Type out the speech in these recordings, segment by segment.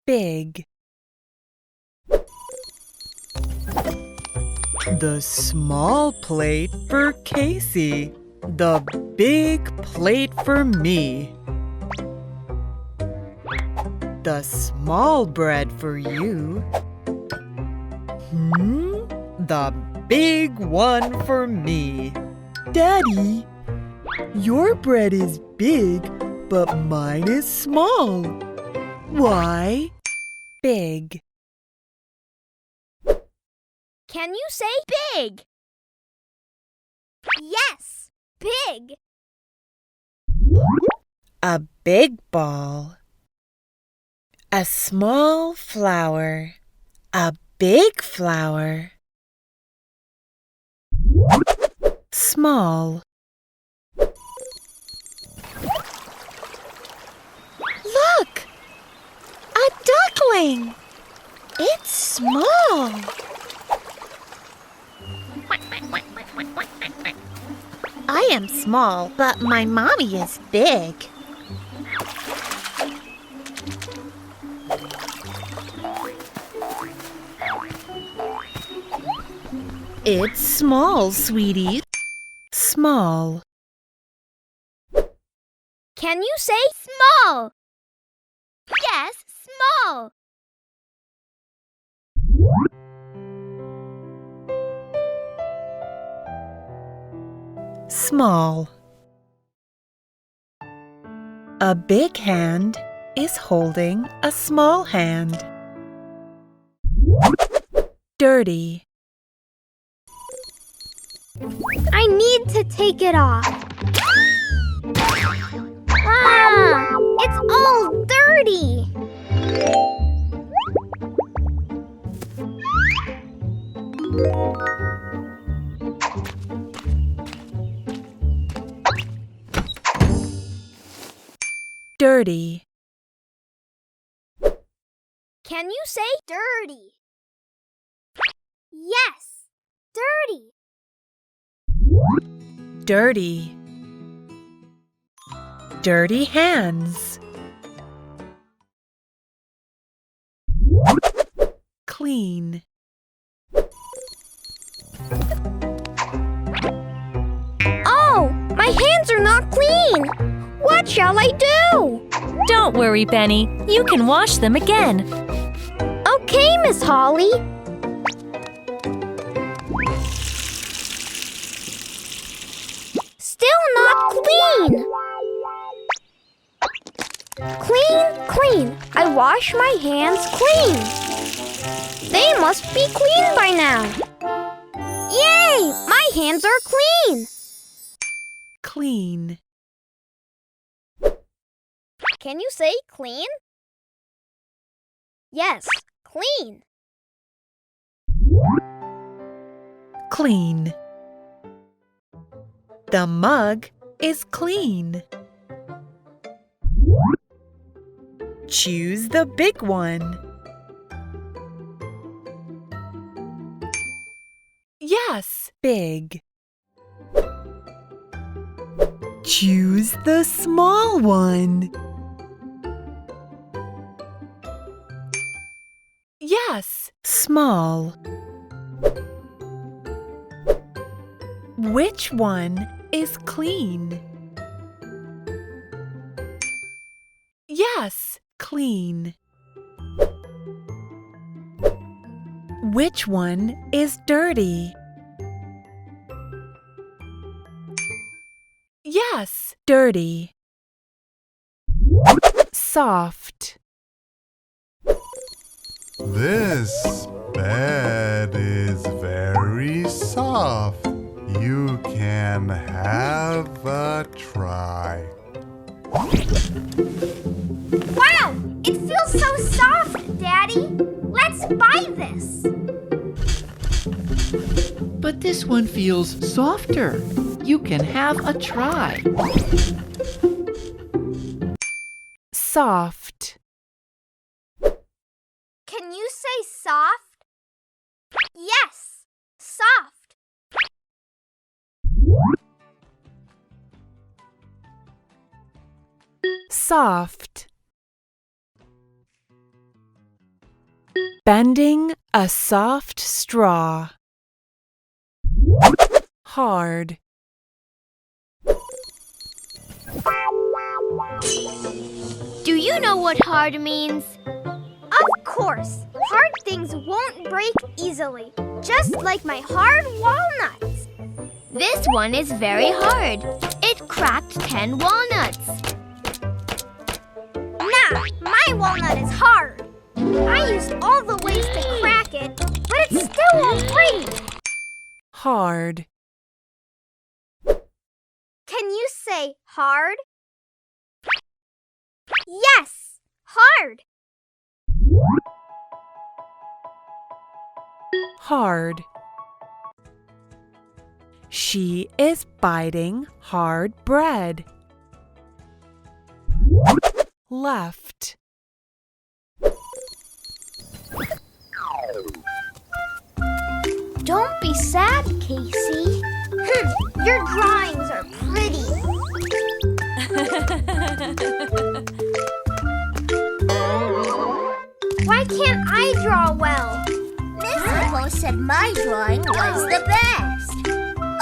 big. The small plate for Casey. The big plate for me. The small bread for you. The big one for me. Daddy, your bread is big, but mine is small. Why? Big. Can you say big? Yes, big. A big ball. A small flower. A big flower. Small. Look! A duckling! It's small. I am small, but my mommy is big. It's small, sweetie. Small. Can you say small? Yes, small. Small. A big hand is holding a small hand. Dirty. I need to take it off. It's all dirty. Dirty. Can you say dirty? Yes, dirty. Dirty. Dirty hands. Clean. Oh, my hands are not clean. What shall I do? Don't worry, Benny. You can wash them again. Okay, Miss Holly. Still not clean. Clean, clean. I wash my hands clean. They must be clean by now. Yay! My hands are clean. Clean. Can you say clean? Yes, clean. Clean. The mug is clean. Choose the big one. Yes, big. Choose the small one. Yes, small. Which one is clean? Yes, clean. Which one is dirty? Yes, dirty. Soft. This bed is very soft. You can have a try. Wow! It feels so soft, Daddy. Let's buy this. But this one feels softer. You can have a try. Soft. Can you say soft? Yes, soft. Soft. Bending a soft straw. Hard. Do you know what hard means? Of course. Hard things won't break easily, just like my hard walnuts. This one is very hard. It cracked 10 walnuts. Nah, my walnut is hard. I used all the ways to crack it, but it still won't break. Hard. Can you say hard? Yes, hard. Hard. She is biting hard bread. Left. Don't be sad, Casey. Your drawings are pretty. Why can't I draw well? Miss Nicole said my drawing was the best.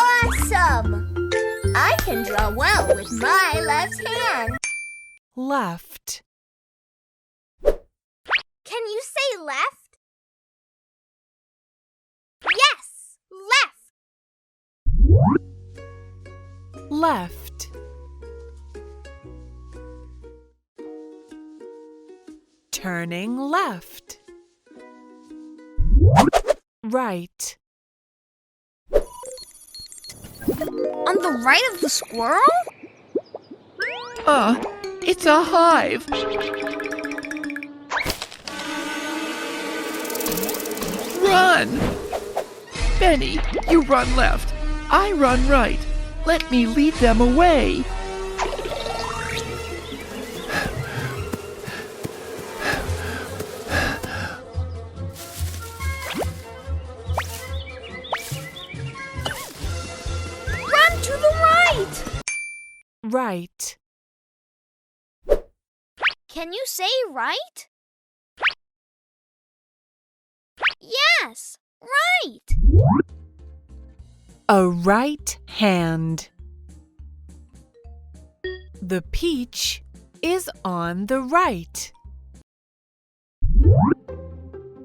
Awesome! I can draw well with my left hand. Left. Can you say left? Yes, left. Left. Turning left. Right. On the right of the squirrel? It's a hive. Run! Benny, you run left. I run right. Let me lead them away. Run to the right! Right. Can you say right? Yes, right. A right hand. The peach is on the right.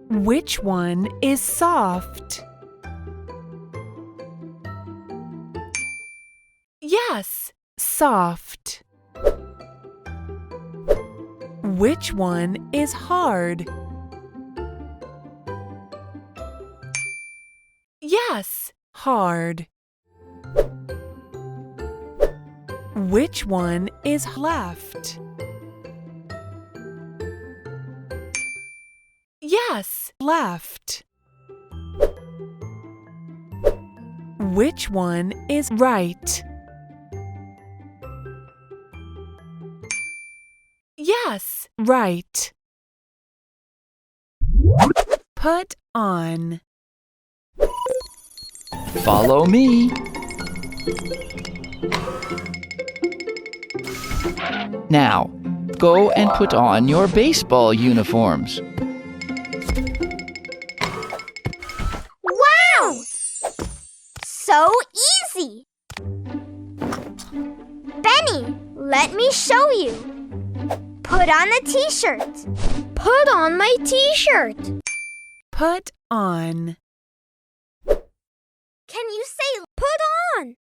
Which one is soft? Yes, soft. Which one is hard? Yes, hard. Which one is left? Yes, left. Which one is right? Yes, right. Put on. Follow me. Now, go and put on your baseball uniforms. Wow! So easy! Benny, let me show you. Put on a t-shirt. Put on my t-shirt. Put on. Can you say put on?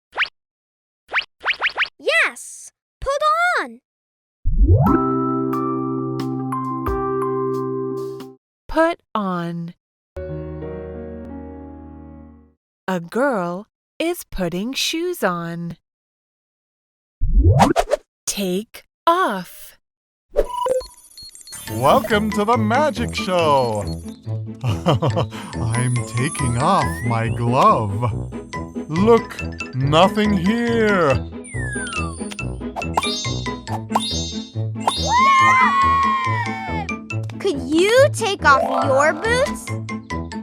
Yes, put on. Put on. A girl is putting shoes on. Take off. Welcome to the magic show. I'm taking off my glove. Look, nothing here. Could you take off your boots?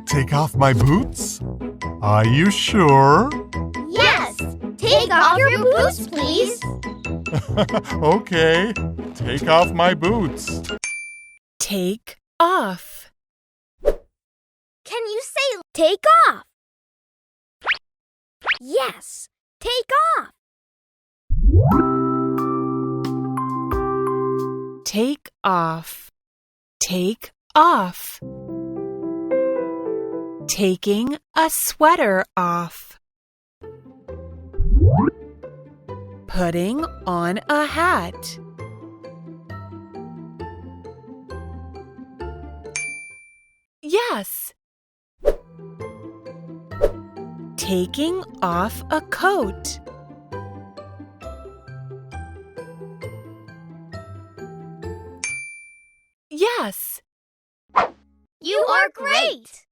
Take off my boots? Are you sure? Yes. Take off your boots, please. Okay, take off my boots. Take off. Can you say take off? Yes, take off. Take off. Take off. Taking a sweater off. Putting on a hat. Yes. Taking off a coat. Yes. You are great!